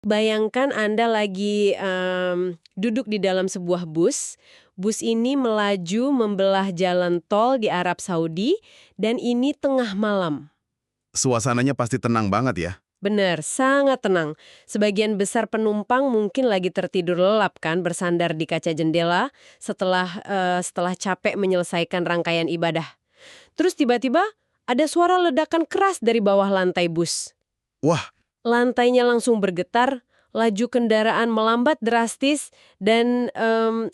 Bayangkan Anda lagi duduk di dalam sebuah bus. Bus ini melaju membelah jalan tol di Arab Saudi, dan ini tengah malam. Suasananya pasti tenang banget ya. Benar, sangat tenang. Sebagian besar penumpang mungkin lagi tertidur lelap kan, bersandar di kaca jendela setelah capek menyelesaikan rangkaian ibadah. Terus tiba-tiba ada suara ledakan keras dari bawah lantai bus. Wah, Lantainya langsung bergetar, laju kendaraan melambat drastis, dan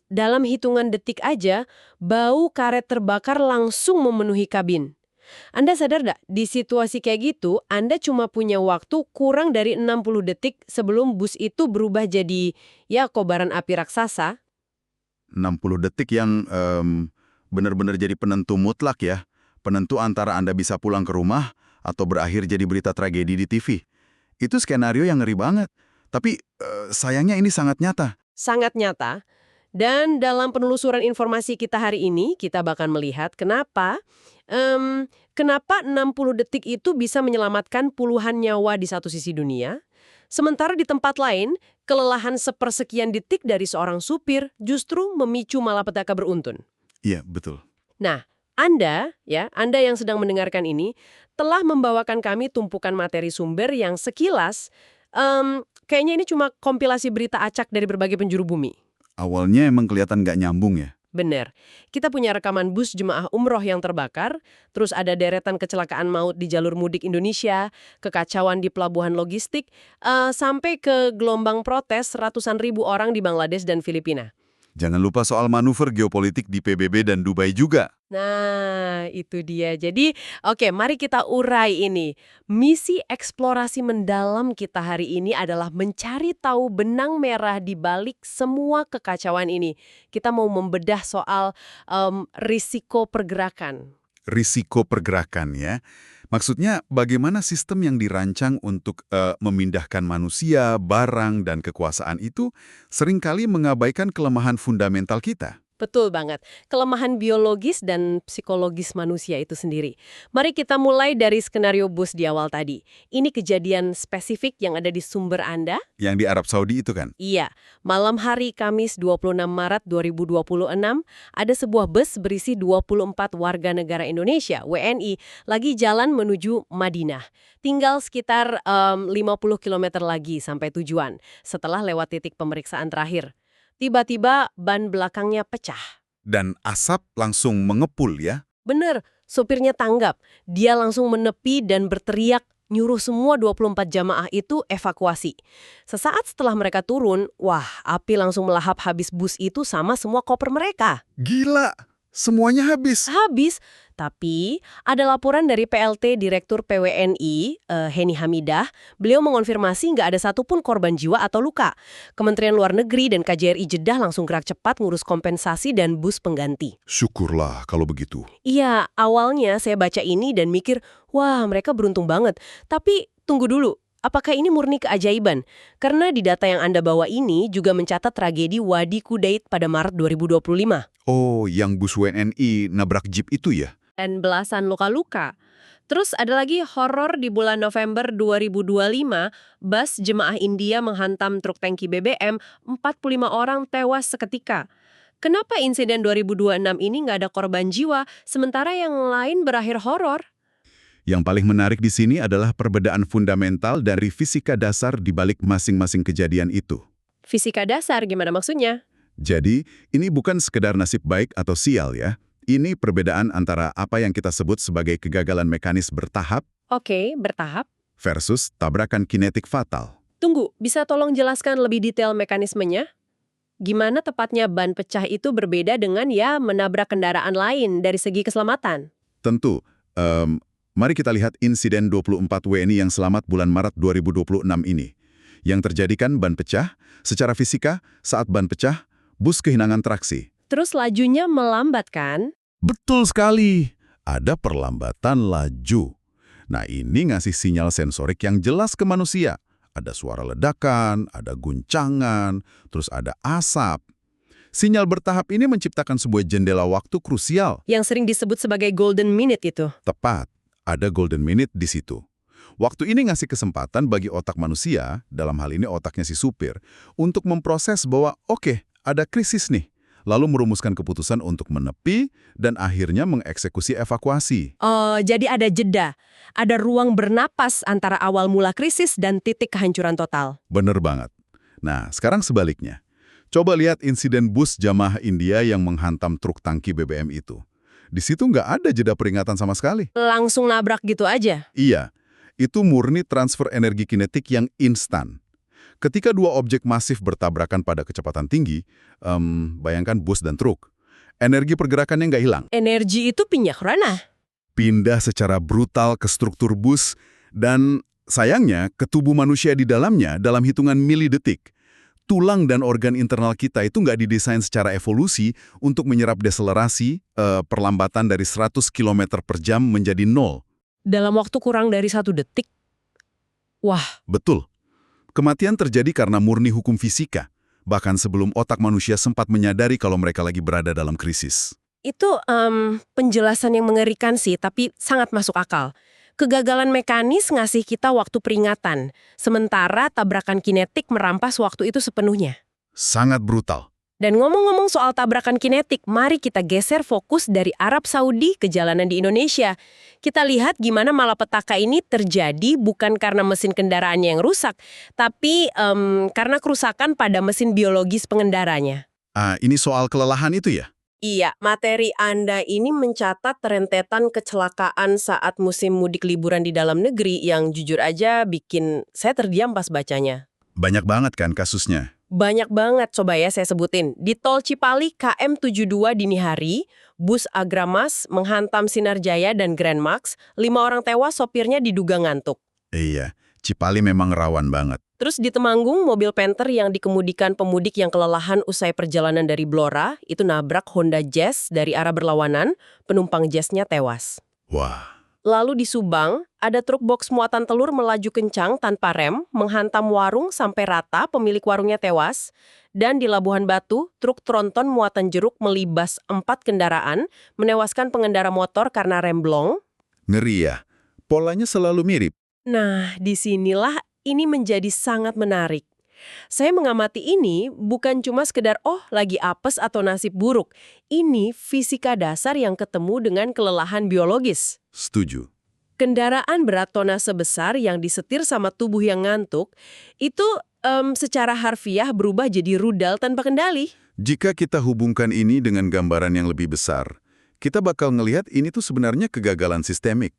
dalam hitungan detik aja, bau karet terbakar langsung memenuhi kabin. Anda sadar nggak, di situasi kayak gitu, Anda cuma punya waktu kurang dari 60 detik sebelum bus itu berubah jadi, ya, kobaran api raksasa. 60 detik yang benar-benar jadi penentu mutlak ya. Penentu antara Anda bisa pulang ke rumah atau berakhir jadi berita tragedi di TV. Itu skenario yang ngeri banget. Tapi sayangnya ini sangat nyata. Sangat nyata. Dan dalam penelusuran informasi kita hari ini, kita bakal melihat kenapa 60 detik itu bisa menyelamatkan puluhan nyawa di satu sisi dunia, sementara di tempat lain, kelelahan sepersekian detik dari seorang supir justru memicu malapetaka beruntun. Iya, betul. Nah, Anda yang sedang mendengarkan ini, telah membawakan kami tumpukan materi sumber yang sekilas, kayaknya ini cuma kompilasi berita acak dari berbagai penjuru bumi. Awalnya emang kelihatan nggak nyambung ya. Bener. Kita punya rekaman bus jemaah umroh yang terbakar, terus ada deretan kecelakaan maut di jalur mudik Indonesia, kekacauan di pelabuhan logistik, sampai ke gelombang protes ratusan ribu orang di Bangladesh dan Filipina. Jangan lupa soal manuver geopolitik di PBB dan Dubai juga. Nah, itu dia. Jadi, oke, mari kita urai ini. Misi eksplorasi mendalam kita hari ini adalah mencari tahu benang merah di balik semua kekacauan ini. Kita mau membedah soal risiko pergerakan. Risiko pergerakan ya. Maksudnya bagaimana sistem yang dirancang untuk memindahkan manusia, barang, dan kekuasaan itu seringkali mengabaikan kelemahan fundamental kita. Betul banget. Kelemahan biologis dan psikologis manusia itu sendiri. Mari kita mulai dari skenario bus di awal tadi. Ini kejadian spesifik yang ada di sumber Anda. Yang di Arab Saudi itu kan? Iya, malam hari Kamis 26 Maret 2026, ada sebuah bus berisi 24 warga negara Indonesia, WNI, lagi jalan menuju Madinah. Tinggal sekitar 50 km lagi sampai tujuan, setelah lewat titik pemeriksaan terakhir. Tiba-tiba ban belakangnya pecah. Dan asap langsung mengepul ya? Bener, sopirnya tanggap. Dia langsung menepi dan berteriak, nyuruh semua 24 jamaah itu evakuasi. Sesaat setelah mereka turun, wah, api langsung melahap habis bus itu sama semua koper mereka. Gila! Semuanya habis. Habis, tapi ada laporan dari PLT Direktur PWNI, Heni Hamidah. Beliau mengonfirmasi nggak ada satupun korban jiwa atau luka. Kementerian Luar Negeri dan KJRI Jeddah langsung gerak cepat ngurus kompensasi dan bus pengganti. Syukurlah kalau begitu. Iya, awalnya saya baca ini dan mikir, wah mereka beruntung banget. Tapi tunggu dulu. Apakah ini murni keajaiban? Karena di data yang Anda bawa ini juga mencatat tragedi Wadi Kudait pada Maret 2025. Oh, yang bus WNI nabrak jeep itu ya? Dan belasan luka-luka. Terus ada lagi horor di bulan November 2025, bus jemaah India menghantam truk tangki BBM, 45 orang tewas seketika. Kenapa insiden 2026 ini nggak ada korban jiwa, sementara yang lain berakhir horor? Yang paling menarik di sini adalah perbedaan fundamental dari fisika dasar di balik masing-masing kejadian itu. Fisika dasar gimana maksudnya? Jadi, ini bukan sekedar nasib baik atau sial ya. Ini perbedaan antara apa yang kita sebut sebagai kegagalan mekanis bertahap Oke, bertahap. versus tabrakan kinetik fatal. Tunggu, bisa tolong jelaskan lebih detail mekanismenya? Gimana tepatnya ban pecah itu berbeda dengan menabrak kendaraan lain dari segi keselamatan? Tentu, mari kita lihat insiden 24 WNI yang selamat bulan Maret 2026 ini. Yang terjadi kan ban pecah, secara fisika saat ban pecah, bus kehilangan traksi. Terus lajunya melambat kan? Betul sekali, ada perlambatan laju. Nah ini ngasih sinyal sensorik yang jelas ke manusia. Ada suara ledakan, ada guncangan, terus ada asap. Sinyal bertahap ini menciptakan sebuah jendela waktu krusial. Yang sering disebut sebagai golden minute itu. Tepat, ada golden minute di situ. Waktu ini ngasih kesempatan bagi otak manusia, dalam hal ini otaknya si supir, untuk memproses bahwa oke, ada krisis nih, lalu merumuskan keputusan untuk menepi dan akhirnya mengeksekusi evakuasi. Oh, jadi ada jeda. Ada ruang bernapas antara awal mula krisis dan titik kehancuran total. Bener banget. Nah, sekarang sebaliknya. Coba lihat insiden bus jamaah India yang menghantam truk tangki BBM itu. Di situ nggak ada jeda peringatan sama sekali. Langsung nabrak gitu aja. Iya, itu murni transfer energi kinetik yang instan. Ketika dua objek masif bertabrakan pada kecepatan tinggi, bayangkan bus dan truk, energi pergerakannya nggak hilang. Energi itu pindah ranah. Pindah secara brutal ke struktur bus, dan sayangnya ke tubuh manusia di dalamnya dalam hitungan milidetik. Tulang dan organ internal kita itu nggak didesain secara evolusi untuk menyerap deselerasi, perlambatan dari 100 km per jam menjadi 0. Dalam waktu kurang dari 1 detik. Wah, Betul. Kematian terjadi karena murni hukum fisika, bahkan sebelum otak manusia sempat menyadari kalau mereka lagi berada dalam krisis. itu penjelasan yang mengerikan sih, tapi sangat masuk akal. Kegagalan mekanis ngasih kita waktu peringatan, sementara tabrakan kinetik merampas waktu itu sepenuhnya. Sangat brutal. Dan ngomong-ngomong soal tabrakan kinetik, mari kita geser fokus dari Arab Saudi ke jalanan di Indonesia. Kita lihat gimana malapetaka ini terjadi bukan karena mesin kendaraannya yang rusak, tapi karena kerusakan pada mesin biologis pengendaranya. Ini soal kelelahan itu ya? Iya, materi Anda ini mencatat rentetan kecelakaan saat musim mudik liburan di dalam negeri yang jujur aja bikin saya terdiam pas bacanya. Banyak banget kan kasusnya? Banyak banget, coba ya saya sebutin. Di Tol Cipali KM72 dini hari, bus Agramas menghantam Sinarjaya dan Grand Max, 5 orang tewas, sopirnya diduga ngantuk. Iya, Cipali memang rawan banget. Terus di Temanggung, mobil Panther yang dikemudikan pemudik yang kelelahan usai perjalanan dari Blora, itu nabrak Honda Jazz dari arah berlawanan, penumpang Jazznya tewas. Wah, Lalu di Subang, ada truk box muatan telur melaju kencang tanpa rem, menghantam warung sampai rata, pemilik warungnya tewas. Dan di Labuhan Batu, truk tronton muatan jeruk melibas 4 kendaraan, menewaskan pengendara motor karena rem blong. ngeri ya. Polanya selalu mirip. Nah, disinilah ini menjadi sangat menarik. Saya mengamati ini bukan cuma sekedar lagi apes atau nasib buruk. Ini fisika dasar yang ketemu dengan kelelahan biologis. Setuju. Kendaraan berat tonnase besar yang disetir sama tubuh yang ngantuk, itu secara harfiah berubah jadi rudal tanpa kendali. Jika kita hubungkan ini dengan gambaran yang lebih besar, kita bakal ngelihat ini tuh sebenarnya kegagalan sistemik.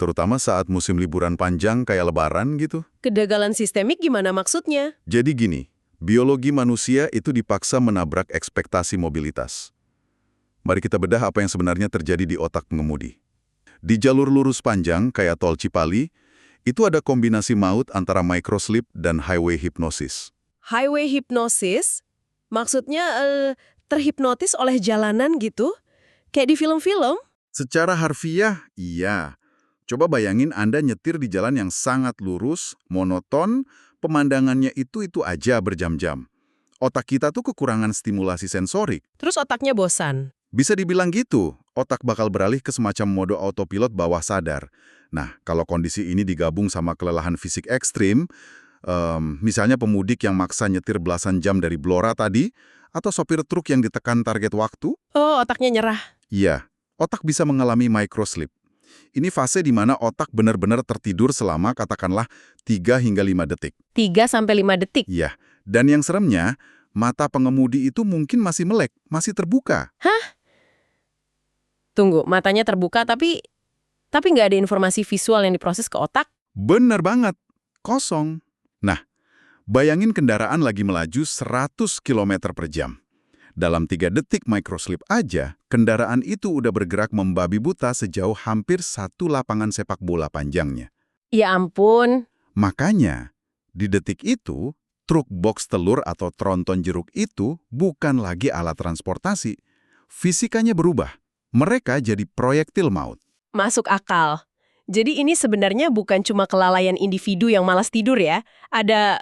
Terutama saat musim liburan panjang kayak lebaran gitu. Kegagalan sistemik gimana maksudnya? Jadi gini, biologi manusia itu dipaksa menabrak ekspektasi mobilitas. Mari kita bedah apa yang sebenarnya terjadi di otak pengemudi. Di jalur lurus panjang kayak tol Cipali, itu ada kombinasi maut antara microsleep dan highway hypnosis. Highway hypnosis? Maksudnya terhipnotis oleh jalanan gitu? Kayak di film-film? Secara harfiah, iya. Coba bayangin Anda nyetir di jalan yang sangat lurus, monoton, pemandangannya itu aja berjam-jam. Otak kita tuh kekurangan stimulasi sensorik. Terus otaknya bosan. Bisa dibilang gitu, otak bakal beralih ke semacam mode autopilot bawah sadar. Nah, kalau kondisi ini digabung sama kelelahan fisik ekstrim, misalnya pemudik yang maksa nyetir belasan jam dari Blora tadi, atau sopir truk yang ditekan target waktu, Otaknya nyerah. iya, otak bisa mengalami microsleep. Ini fase di mana otak benar-benar tertidur selama katakanlah 3 hingga 5 detik. 3-5 detik. Iya, dan yang seremnya, mata pengemudi itu mungkin masih melek, masih terbuka. Tunggu, matanya terbuka tapi nggak ada informasi visual yang diproses ke otak? Bener banget, kosong. Nah, bayangin kendaraan lagi melaju 100 km per jam. Dalam 3 detik microsleep aja, kendaraan itu udah bergerak membabi buta sejauh hampir 1 lapangan sepak bola panjangnya. Ya ampun. Makanya, di detik itu, truk box telur atau tronton jeruk itu bukan lagi alat transportasi. Fisikanya berubah. Mereka jadi proyektil maut. Masuk akal. Jadi ini sebenarnya bukan cuma kelalaian individu yang malas tidur ya. Ada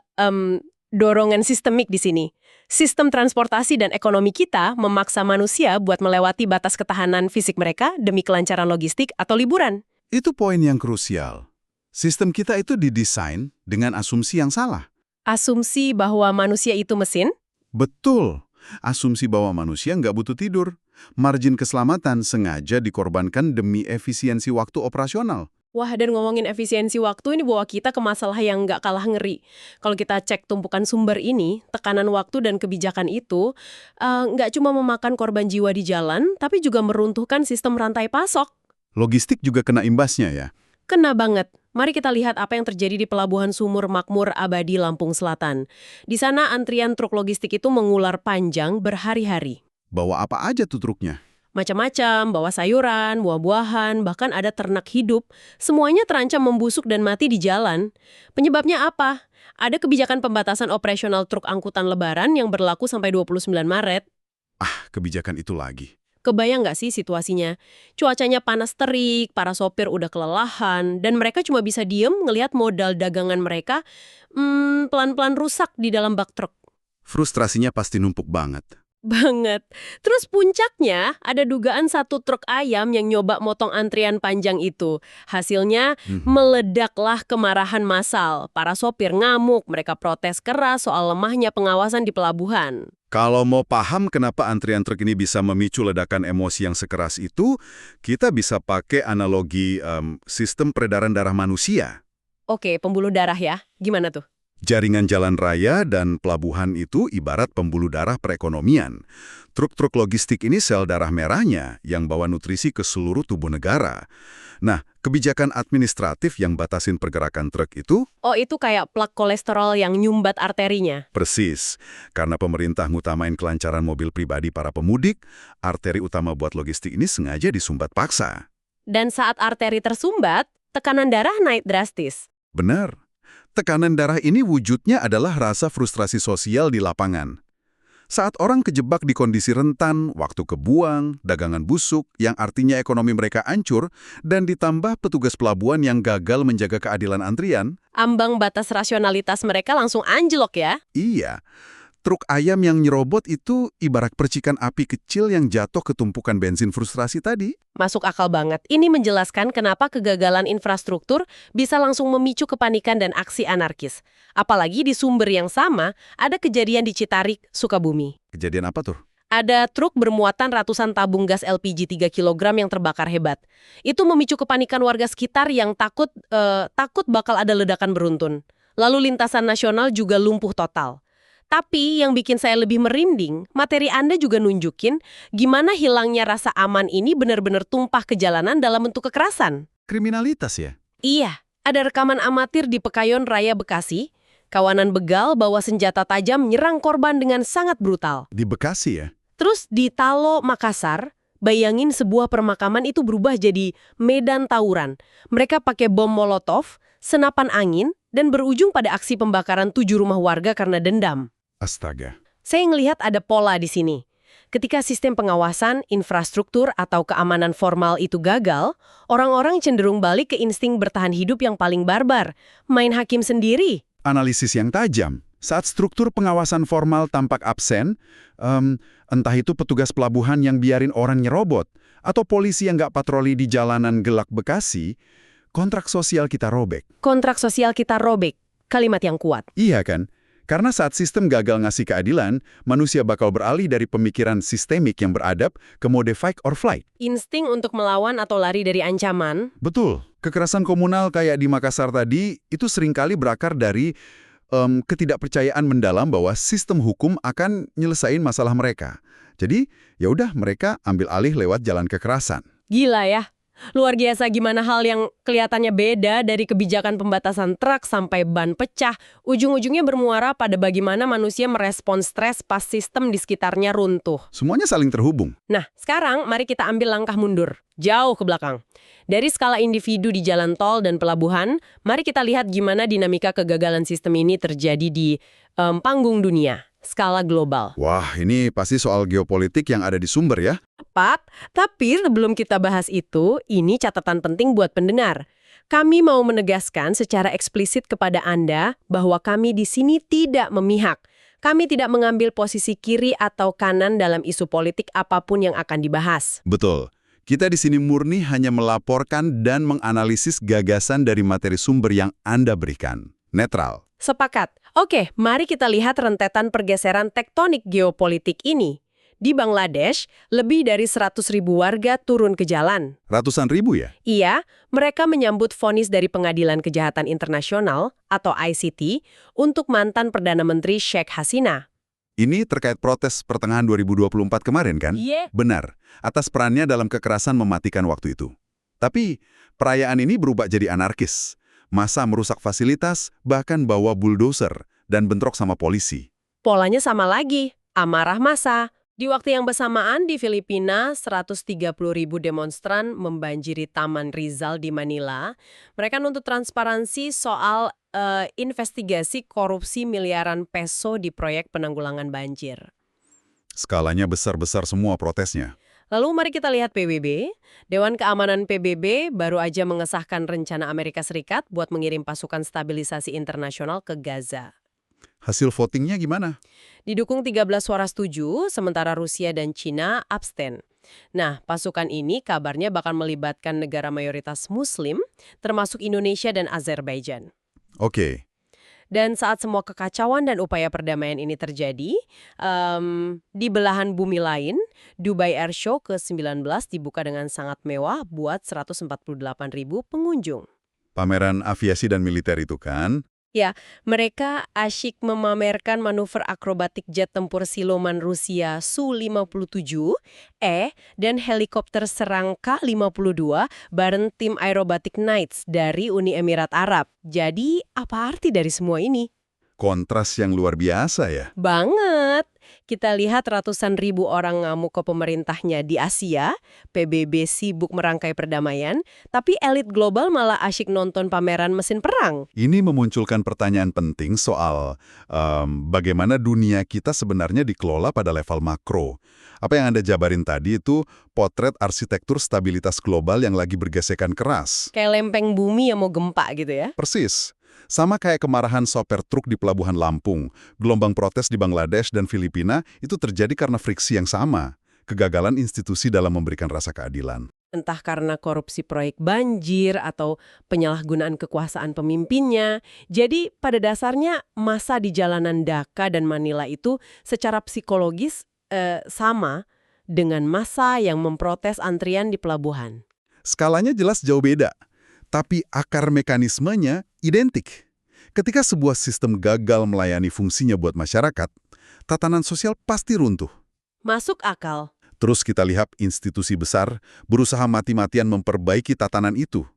dorongan sistemik di sini. Sistem transportasi dan ekonomi kita memaksa manusia buat melewati batas ketahanan fisik mereka demi kelancaran logistik atau liburan. Itu poin yang krusial. Sistem kita itu didesain dengan asumsi yang salah. Asumsi bahwa manusia itu mesin? Betul. Asumsi bahwa manusia nggak butuh tidur. Margin keselamatan sengaja dikorbankan demi efisiensi waktu operasional. Wah, dan ngomongin efisiensi waktu ini bawa kita ke masalah yang nggak kalah ngeri. Kalau kita cek tumpukan sumber ini, tekanan waktu dan kebijakan itu nggak cuma memakan korban jiwa di jalan, tapi juga meruntuhkan sistem rantai pasok. Logistik juga kena imbasnya ya. Kena banget. Mari kita lihat apa yang terjadi di Pelabuhan Sumur Makmur Abadi, Lampung Selatan. Di sana antrian truk logistik itu mengular panjang berhari-hari. Bawa apa aja tuh truknya? Macam-macam, bawa sayuran, buah-buahan, bahkan ada ternak hidup. Semuanya terancam membusuk dan mati di jalan. Penyebabnya apa? Ada kebijakan pembatasan operasional truk angkutan lebaran yang berlaku sampai 29 Maret. Kebijakan itu lagi. Kebayang nggak sih situasinya? Cuacanya panas terik, para sopir udah kelelahan, dan mereka cuma bisa diem ngelihat modal dagangan mereka pelan-pelan rusak di dalam bak truk. Frustrasinya pasti numpuk banget. Banget. Terus puncaknya ada dugaan satu truk ayam yang nyoba motong antrian panjang itu. Hasilnya meledaklah kemarahan massal. Para sopir ngamuk, mereka protes keras soal lemahnya pengawasan di pelabuhan. Kalau mau paham kenapa antrian truk ini bisa memicu ledakan emosi yang sekeras itu, kita bisa pakai analogi sistem peredaran darah manusia. Oke, pembuluh darah ya. Gimana tuh? Jaringan jalan raya dan pelabuhan itu ibarat pembuluh darah perekonomian. Truk-truk logistik ini sel darah merahnya yang bawa nutrisi ke seluruh tubuh negara. Nah, kebijakan administratif yang batasin pergerakan truk itu? Oh, itu kayak plak kolesterol yang nyumbat arterinya. Persis. Karena pemerintah ngutamain kelancaran mobil pribadi para pemudik, arteri utama buat logistik ini sengaja disumbat paksa. Dan saat arteri tersumbat, tekanan darah naik drastis. Benar. Tekanan darah ini wujudnya adalah rasa frustrasi sosial di lapangan. Saat orang kejebak di kondisi rentan, waktu kebuang, dagangan busuk, yang artinya ekonomi mereka hancur, dan ditambah petugas pelabuhan yang gagal menjaga keadilan antrian. Ambang batas rasionalitas mereka langsung anjlok ya. Iya. Truk ayam yang nyerobot itu ibarat percikan api kecil yang jatuh ke tumpukan bensin frustrasi tadi. Masuk akal banget. Ini menjelaskan kenapa kegagalan infrastruktur bisa langsung memicu kepanikan dan aksi anarkis. Apalagi di sumber yang sama, ada kejadian di Citarik, Sukabumi. Kejadian apa tuh? Ada truk bermuatan ratusan tabung gas LPG 3 kg yang terbakar hebat. Itu memicu kepanikan warga sekitar yang takut bakal ada ledakan beruntun. Lalu lintasan nasional juga lumpuh total. Tapi yang bikin saya lebih merinding, materi Anda juga nunjukin gimana hilangnya rasa aman ini benar-benar tumpah ke jalanan dalam bentuk kekerasan. Kriminalitas ya? Iya, ada rekaman amatir di Pekayon Raya Bekasi. Kawanan begal bawa senjata tajam nyerang korban dengan sangat brutal. Di Bekasi ya? Terus di Talo, Makassar, bayangin sebuah permakaman itu berubah jadi medan tawuran. Mereka pakai bom molotov, senapan angin, dan berujung pada aksi pembakaran 7 rumah warga karena dendam. Astaga. Saya ngelihat ada pola di sini. Ketika sistem pengawasan, infrastruktur, atau keamanan formal itu gagal, orang-orang cenderung balik ke insting bertahan hidup yang paling barbar. Main hakim sendiri. Analisis yang tajam. Saat struktur pengawasan formal tampak absen, entah itu petugas pelabuhan yang biarin orang nyerobot, atau polisi yang nggak patroli di jalanan gelap Bekasi, kontrak sosial kita robek. Kontrak sosial kita robek. Kalimat yang kuat. Iya kan? Karena saat sistem gagal ngasih keadilan, manusia bakal beralih dari pemikiran sistemik yang beradab ke mode fight or flight. Insting untuk melawan atau lari dari ancaman. Betul. Kekerasan komunal kayak di Makassar tadi, itu seringkali berakar dari ketidakpercayaan mendalam bahwa sistem hukum akan nyelesain masalah mereka. Jadi, ya udah mereka ambil alih lewat jalan kekerasan. Gila ya. Luar biasa gimana hal yang kelihatannya beda dari kebijakan pembatasan truk sampai ban pecah, ujung-ujungnya bermuara pada bagaimana manusia merespons stres pas sistem di sekitarnya runtuh. Semuanya saling terhubung. Nah, sekarang mari kita ambil langkah mundur, jauh ke belakang. Dari skala individu di jalan tol dan pelabuhan, mari kita lihat gimana dinamika kegagalan sistem ini terjadi di panggung dunia, skala global. Wah, ini pasti soal geopolitik yang ada di sumber ya. Tepat, tapi sebelum kita bahas itu, ini catatan penting buat pendengar. Kami mau menegaskan secara eksplisit kepada Anda bahwa kami di sini tidak memihak. Kami tidak mengambil posisi kiri atau kanan dalam isu politik apapun yang akan dibahas. Betul. Kita di sini murni hanya melaporkan dan menganalisis gagasan dari materi sumber yang Anda berikan. Netral. Sepakat. Oke, mari kita lihat rentetan pergeseran tektonik geopolitik ini. Di Bangladesh, lebih dari 100.000 warga turun ke jalan. Ratusan ribu ya? Iya, mereka menyambut vonis dari Pengadilan Kejahatan Internasional atau ICT untuk mantan Perdana Menteri Sheikh Hasina. Ini terkait protes pertengahan 2024 kemarin kan? Iya. Benar, atas perannya dalam kekerasan mematikan waktu itu. Tapi, perayaan ini berubah jadi anarkis. Massa merusak fasilitas, bahkan bawa bulldozer dan bentrok sama polisi. Polanya sama lagi, amarah massa. Di waktu yang bersamaan di Filipina, 130.000 demonstran membanjiri Taman Rizal di Manila. Mereka nuntut transparansi soal investigasi korupsi miliaran peso di proyek penanggulangan banjir. Skalanya besar-besar semua protesnya. Lalu mari kita lihat PBB. Dewan Keamanan PBB baru aja mengesahkan rencana Amerika Serikat buat mengirim pasukan stabilisasi internasional ke Gaza. Hasil votingnya gimana? Didukung 13 suara setuju, sementara Rusia dan China abstain. Nah, pasukan ini kabarnya bakal melibatkan negara mayoritas Muslim, termasuk Indonesia dan Azerbaijan. Oke. Dan saat semua kekacauan dan upaya perdamaian ini terjadi, di belahan bumi lain, Dubai Air Show ke-19 dibuka dengan sangat mewah buat 148.000 pengunjung. Pameran aviasi dan militer itu kan? Ya, mereka asyik memamerkan manuver akrobatik jet tempur siluman Rusia Su-57, dan helikopter serang K-52 bareng tim Aerobatic Knights dari Uni Emirat Arab. Jadi, apa arti dari semua ini? Kontras yang luar biasa ya. Banget! Kita lihat ratusan ribu orang ngamuk ke pemerintahnya di Asia, PBB sibuk merangkai perdamaian, tapi elit global malah asyik nonton pameran mesin perang. Ini memunculkan pertanyaan penting soal bagaimana dunia kita sebenarnya dikelola pada level makro. Apa yang Anda jabarin tadi itu potret arsitektur stabilitas global yang lagi bergesekan keras. Kayak lempeng bumi yang mau gempa gitu ya. Persis. Sama kayak kemarahan sopir truk di Pelabuhan Lampung, gelombang protes di Bangladesh dan Filipina itu terjadi karena friksi yang sama, kegagalan institusi dalam memberikan rasa keadilan. Entah karena korupsi proyek banjir atau penyalahgunaan kekuasaan pemimpinnya. Jadi pada dasarnya massa di jalanan Dhaka dan Manila itu secara psikologis sama dengan massa yang memprotes antrian di pelabuhan. Skalanya jelas jauh beda, tapi akar mekanismenya identik. Ketika sebuah sistem gagal melayani fungsinya buat masyarakat, tatanan sosial pasti runtuh. Masuk akal. Terus kita lihat institusi besar berusaha mati-matian memperbaiki tatanan itu.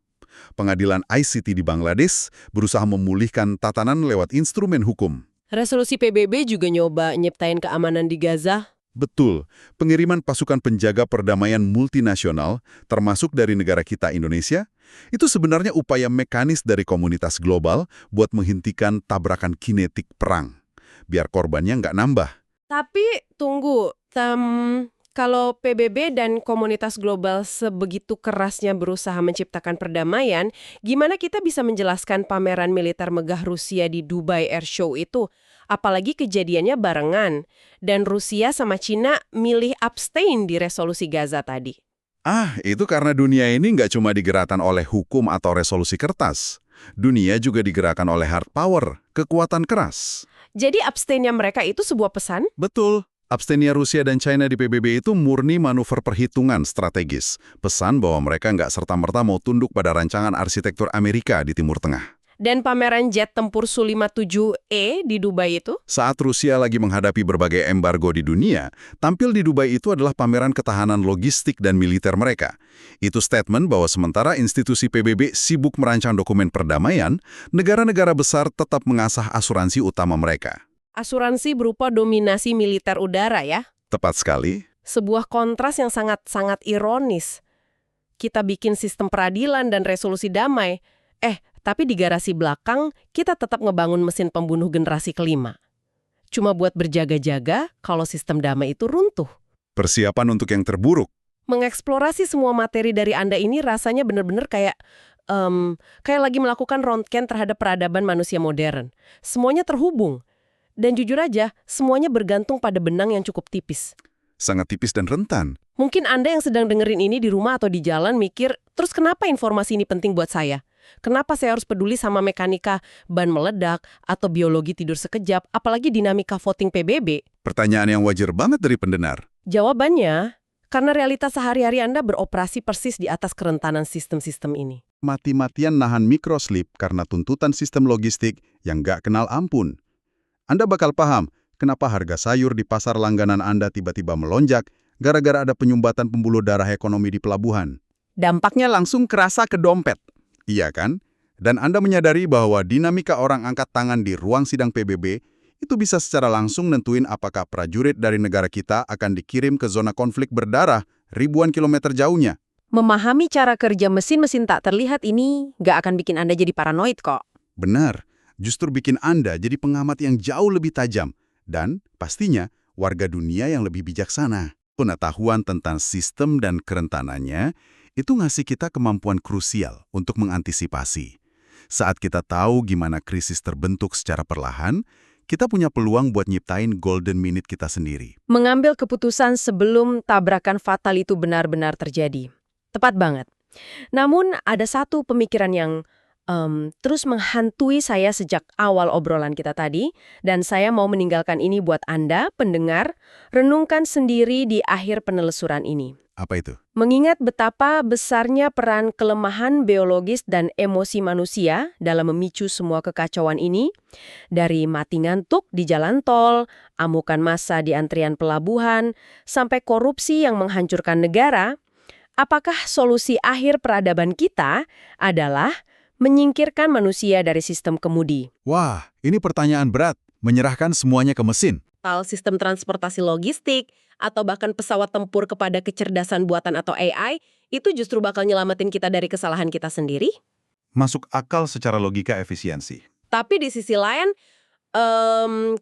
Pengadilan ICT di Bangladesh berusaha memulihkan tatanan lewat instrumen hukum. Resolusi PBB juga nyoba nyiptain keamanan di Gaza. Betul, pengiriman pasukan penjaga perdamaian multinasional, termasuk dari negara kita Indonesia, itu sebenarnya upaya mekanis dari komunitas global buat menghentikan tabrakan kinetik perang, biar korbannya nggak nambah. Tapi tunggu, kalau PBB dan komunitas global sebegitu kerasnya berusaha menciptakan perdamaian, gimana kita bisa menjelaskan pameran militer megah Rusia di Dubai Air Show itu? Apalagi kejadiannya barengan, dan Rusia sama China milih abstain di resolusi Gaza tadi. Itu karena dunia ini nggak cuma digerakkan oleh hukum atau resolusi kertas. Dunia juga digerakkan oleh hard power, kekuatan keras. Jadi abstainnya mereka itu sebuah pesan? Betul. Abstennya Rusia dan China di PBB itu murni manuver perhitungan strategis. Pesan bahwa mereka nggak serta-merta mau tunduk pada rancangan arsitektur Amerika di Timur Tengah. Dan pameran jet tempur Su-57E di Dubai itu? Saat Rusia lagi menghadapi berbagai embargo di dunia, tampil di Dubai itu adalah pameran ketahanan logistik dan militer mereka. Itu statement bahwa sementara institusi PBB sibuk merancang dokumen perdamaian, negara-negara besar tetap mengasah asuransi utama mereka. Asuransi berupa dominasi militer udara ya? Tepat sekali. Sebuah kontras yang sangat-sangat ironis. Kita bikin sistem peradilan dan resolusi damai. Tapi di garasi belakang, kita tetap ngebangun mesin pembunuh generasi kelima. Cuma buat berjaga-jaga kalau sistem damai itu runtuh. Persiapan untuk yang terburuk. Mengeksplorasi semua materi dari Anda ini rasanya benar-benar kayak lagi melakukan rongken terhadap peradaban manusia modern. Semuanya terhubung. Dan jujur aja, semuanya bergantung pada benang yang cukup tipis. sangat tipis dan rentan. Mungkin Anda yang sedang dengerin ini di rumah atau di jalan mikir, terus kenapa informasi ini penting buat saya? Kenapa saya harus peduli sama mekanika ban meledak atau biologi tidur sekejap, apalagi dinamika voting PBB? Pertanyaan yang wajar banget dari pendengar. Jawabannya, karena realitas sehari-hari Anda beroperasi persis di atas kerentanan sistem-sistem ini. Mati-matian nahan microslip karena tuntutan sistem logistik yang nggak kenal ampun. Anda bakal paham kenapa harga sayur di pasar langganan Anda tiba-tiba melonjak gara-gara ada penyumbatan pembuluh darah ekonomi di pelabuhan. Dampaknya langsung kerasa ke dompet. Iya kan? Dan Anda menyadari bahwa dinamika orang angkat tangan di ruang sidang PBB itu bisa secara langsung nentuin apakah prajurit dari negara kita akan dikirim ke zona konflik berdarah ribuan kilometer jauhnya. Memahami cara kerja mesin-mesin tak terlihat ini nggak akan bikin Anda jadi paranoid kok. Benar, justru bikin Anda jadi pengamat yang jauh lebih tajam. Dan pastinya warga dunia yang lebih bijaksana. Pengetahuan tentang sistem dan kerentanannya itu ngasih kita kemampuan krusial untuk mengantisipasi. Saat kita tahu gimana krisis terbentuk secara perlahan, kita punya peluang buat nyiptain golden minute kita sendiri. Mengambil keputusan sebelum tabrakan fatal itu benar-benar terjadi. Tepat banget. Namun ada satu pemikiran yang terus menghantui saya sejak awal obrolan kita tadi, dan saya mau meninggalkan ini buat Anda, pendengar, renungkan sendiri di akhir penelusuran ini. Apa itu? Mengingat betapa besarnya peran kelemahan biologis dan emosi manusia dalam memicu semua kekacauan ini, dari mati ngantuk di jalan tol, amukan massa di antrian pelabuhan, sampai korupsi yang menghancurkan negara, apakah solusi akhir peradaban kita adalah menyingkirkan manusia dari sistem kemudi? Wah, ini pertanyaan berat. Menyerahkan semuanya ke mesin. Sistem transportasi logistik, atau bahkan pesawat tempur kepada kecerdasan buatan atau AI, itu justru bakal nyelamatin kita dari kesalahan kita sendiri? Masuk akal secara logika efisiensi. Tapi di sisi lain,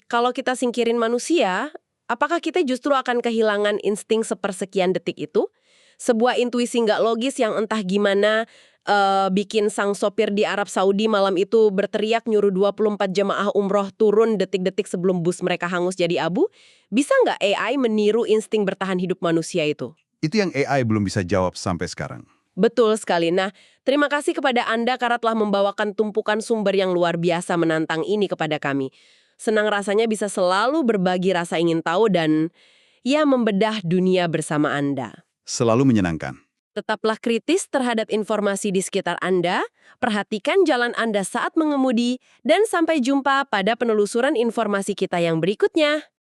kalau kita singkirin manusia, apakah kita justru akan kehilangan insting sepersekian detik itu? Sebuah intuisi nggak logis yang entah gimana bikin sang sopir di Arab Saudi malam itu berteriak nyuruh 24 jemaah umroh turun detik-detik sebelum bus mereka hangus jadi abu. Bisa nggak AI meniru insting bertahan hidup manusia itu? Itu yang AI belum bisa jawab sampai sekarang. Betul sekali. Nah, terima kasih kepada Anda karena telah membawakan tumpukan sumber yang luar biasa menantang ini kepada kami. Senang rasanya bisa selalu berbagi rasa ingin tahu dan ya membedah dunia bersama Anda. Selalu menyenangkan. Tetaplah kritis terhadap informasi di sekitar Anda, perhatikan jalan Anda saat mengemudi, dan sampai jumpa pada penelusuran informasi kita yang berikutnya.